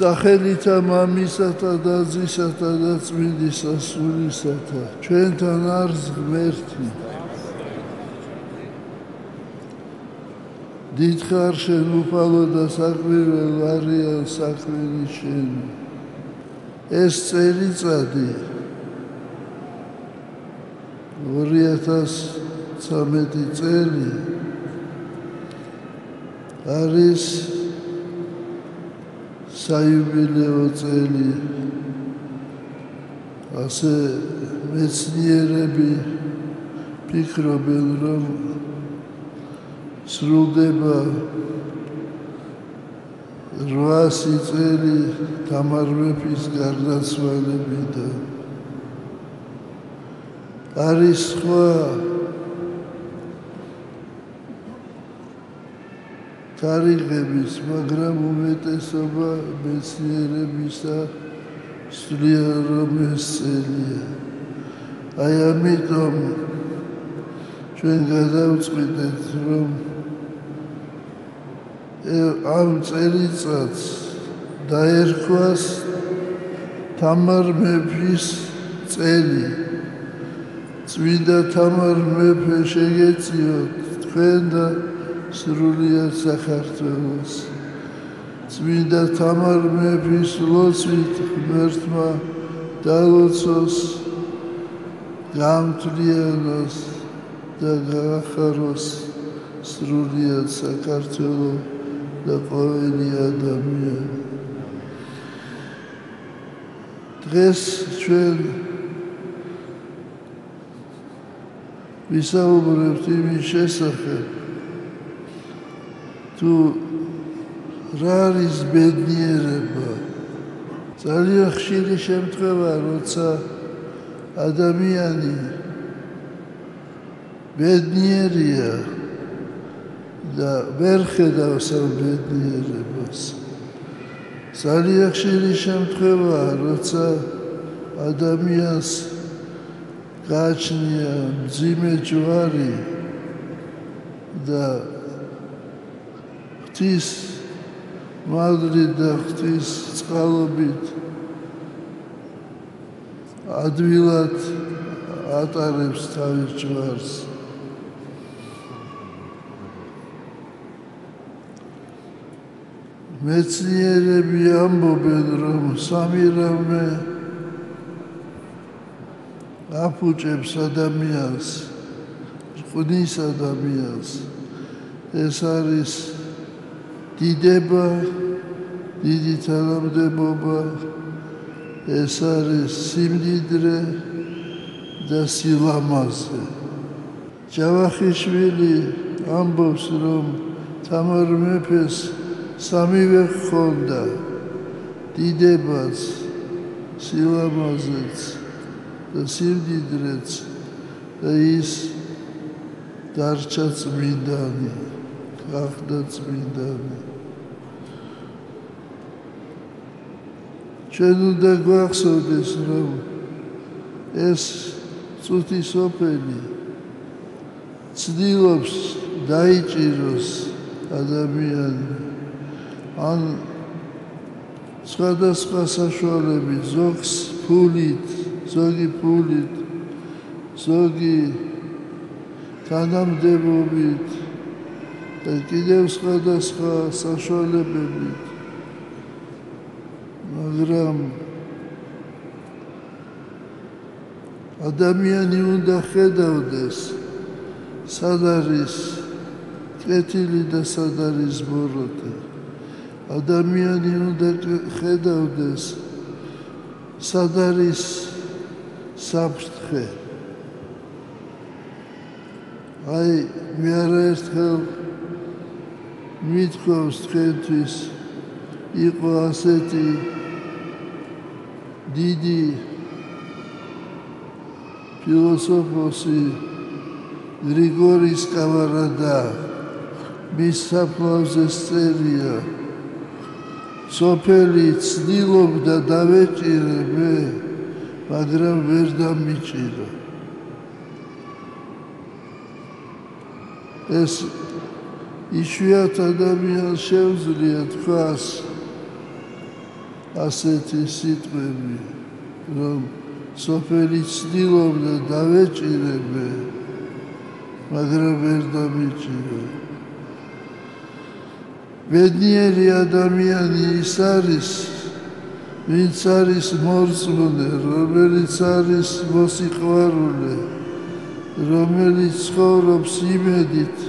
სახელითა მამისათა და ძისათა და წმინდისა სულისათა ჩვენთან არის ღმერთი დიდხარ შენ უფალო და საკვირველ არიან საქმენი შენი ეს წელიწადი 2013 წელი არის საიუბილეო წელი ასე მეცნიერები ფიქრობენ რომ სრულდება 800 წელი თამარ მეფის გარდაცვალებიდან არის სხვა თარიღების, მაგრამ უმეტესობა მეცნიერებისა სვლიან რომ ეს წელია. აი ამიტომ ჩვენ გადავწყვიტეთ რომ ამ წელიწადს დაერქვას თამარ მეფის წელი. წმინდა თამარ მეფე შეგეწიოთ თქვენ და სრულიად საქართველოს. წმინდა თამარ მეფის ლოცვით ღმერთმა დალოცოს, გამთლიანოს და გაახაროს სრულიად საქართველო და ყოველი ადამიანი. დღეს ჩვენ ვისაუბრებთ იმის შესახებ, თუ რა არის ბედნიერება. ძალიან ხშირი შემთხვევა, როცა ადამიანი ბედნიერია და ვერ ხედავს ამ ბედნიერებას. ძალიან ხშირი შემთხვევა, როცა ადამიანს გააჩნია მძიმე ჯვარი და ღვთის მადლით და ღვთის წყალობით ადვილად ატარებს თავის ჯვარს. მეცნიერები ამბობენ, რომ სამი რამე აფუჭებს ადამიანს, ყვნის ადამიანს. ეს არის დიდება, დიდი თანამდებობა, ეს არის სიმდიდრე და სილამაზე. ჯავახიშვილი ამბობს, რომ თამარ მეფეს სამივე ჰქონდა, დიდებაც, სილამაზეც და სიმდიდრეც და ის დარჩა წმინდანი, გახდა წმინდანი. ჩვენ უნდა გვახსოვდეს, რომ ეს წუთი სოფელი ცდილობს დაიჭიროს ადამიანი ან სხვადასხვა საშუალებით, ზოგი ფულით, ზოგი თანამდებობით და კიდევ სხვადასხვა საშუალებებით. მაგრამ ადამიანი უნდა ხედავდეს, სად არის კეთილი და სად არის ბოროტი. ადამიანი უნდა ხედავდეს, სად არის საფრთხე. აი, მე არაერთხელ მithქვავს თქვენთვის იყო ასეთი დიდი ფილოსოფოსი გრიგორი სკავარადა მის საფლავზე წერია სოფელი ცდილობდა დავეჭირე მე მაგრამ ვერ დამიჭირა ეს იშვიათ ადამიანს შეუძლია თქვას ასეთი სიტყვები რომ სოფელი ცდილობდა დავეჭირე მე მაგრამ ვერ დამიჭირა ბედნიერი ადამიანი ის არის ვინც არის მორწმუნე რომელიც არის მოსიყვარულე რომელიც ცხოვრობს იმედით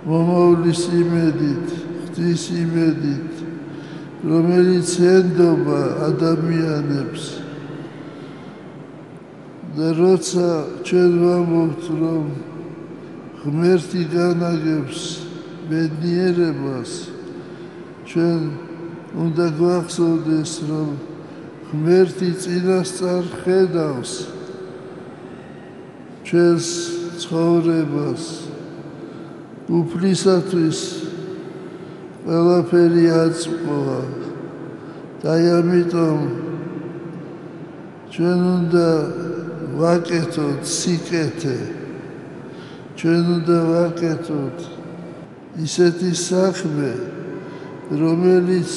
მომავლის იმედით ღვთის იმედით რომელიც ენდობა ადამიანებს და როცა ჩვენ ვამბობთ რომ ღმერთი განაგებს ბედნიერებას ჩვენ უნდა გვახსოვდეს რომ ღმერთი წინასწარ ხედავს ჩვენს ცხოვრებას უფლისათვის ყველაფერი აწყვოა და ამიტომ ჩვენ უნდა ვაკეთოთ სიკეთე ჩვენ უნდა ვაკეთოთ ისეთი საქმე რომელიც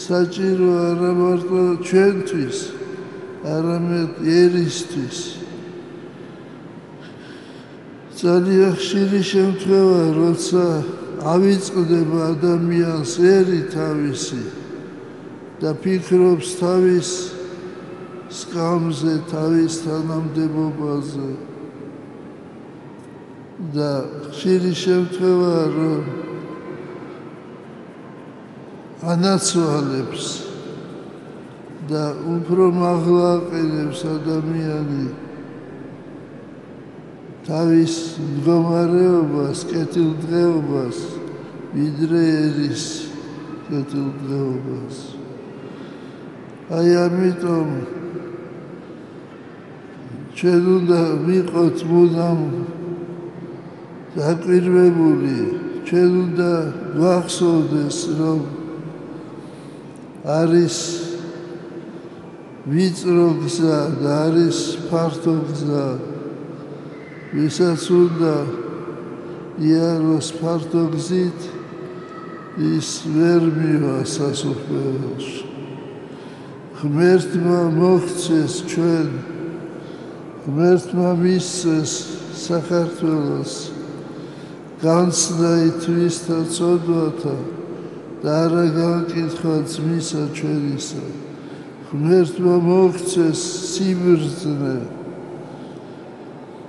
საჭირო არა მარტო ჩვენთვის არამედ ერისთვის ძალიან ხშირი შემთხვევა როცა ავიწყდება ადამიანს ერი თავისი და ფიქრობს თავის სკამზე თავის თანამდებობაზე და ხშირი შემთხვევა რომ ანაცვალებს და უფრო მაღლა აყენებს ადამიანი თავის მდგომარეობას, კეთილდღეობას, ვიდრე ერის კეთილდღეობას. აი ამიტომ ჩვენ უნდა ვიყოთ მუდამ დაკვირვებული, ჩვენ უნდა გვახსოვდეს, რომ არის ვიწრო გზა და არის ფართო გზა. ვისაც უნდა იაროს ფართო გზით, ის ვერ მივა სასუფეველში. ღმერთმა მოგვცეს ჩვენ, ღმერთმა მისცეს საქართველოს განცდა ითვისთა წოდვათა და არა განკითხვა ძმისა ჩვენისა. ღმერთმა მოგვცეს სიბრძნე,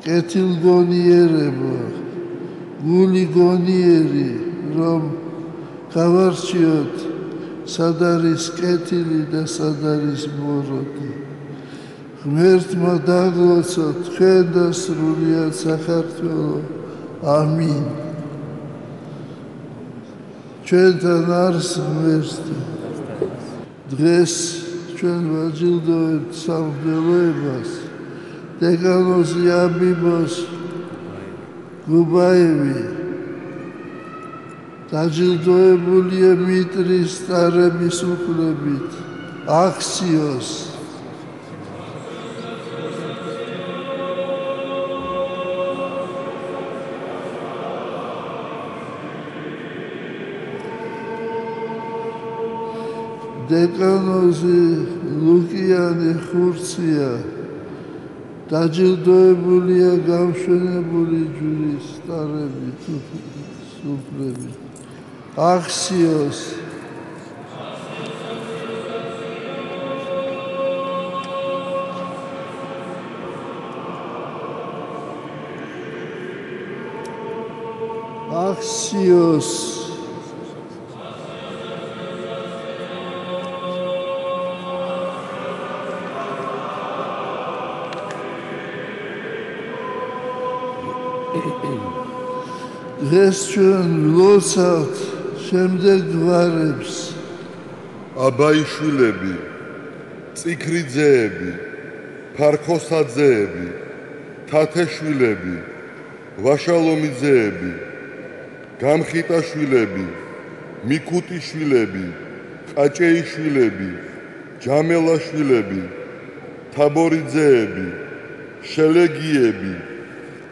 კეთილგონიერება, გული გონიერი, რომ გავარჩიოთ სად არის კეთილი და სად არის მოროდი. ღმერთმა დაგლოცოთ თქვენ და სრულიად საქართველო. ამინ. ჩვენთან არის ღმერთი. დღეს ჩვენ ვაჯილდოვებთ სამღვდელოებას დეკანოზ იაბიბოს გუბაევი დაჯილდოებულია მიტრის ტარების უფლებით აქციოს დეკანოზი ლუკიანე ხურცია დაჯილდოებულია გამშვენებული ჯვრის ტარებით უფლებით აქციოს დღეს ჩვენ ვლოცავთ შემდეგ გვარებს. აბაიშვილები, წიქრიძეები, ფარქოსაძეები, თათეშვილები, ვაშალომიძეები, გამხიტაშვილები, მიკუტიშვილები, ყაჭეიშვილები, ჯამელაშვილები, თაბორიძეები, შელეგიები,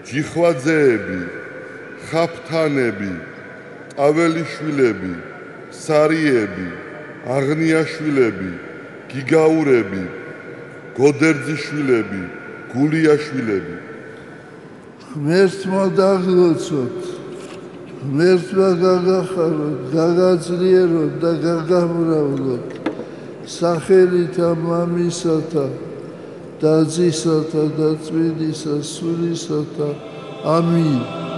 ჯიხვაძეები, ხაფთანები, ყაველიშვილები, სარიები, აღნიაშვილები, გიგაურები, გოდერძიშვილები, გულიაშვილები. ღმერთმა დაგლოცოთ, ღმერთმა გაგახაროთ, გაგაძლიეროთ და გაგამრავლოთ სახელითა მამისათა და ძისათა და წმინდისა სულისათა. ამინ.